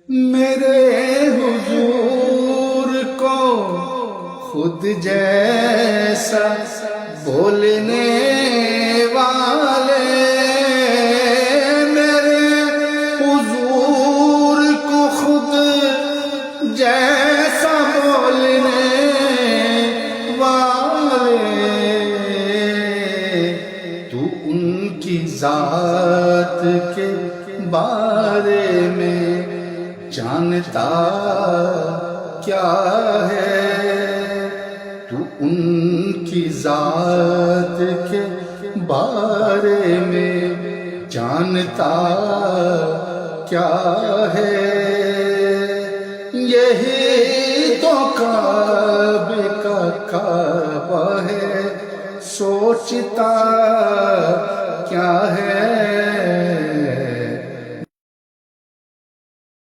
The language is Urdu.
میرے حضور کو خود جیسا بولنے والے، میرے حضور کو خود جیسا بولنے والے، تو ان کی ذات کے بارے میں جانتا کیا ہے؟ تو ان کی ذات کے بارے میں جانتا کیا ہے؟ یہی تو کعبے کا کعبہ ہے، سوچتا کیا ہے؟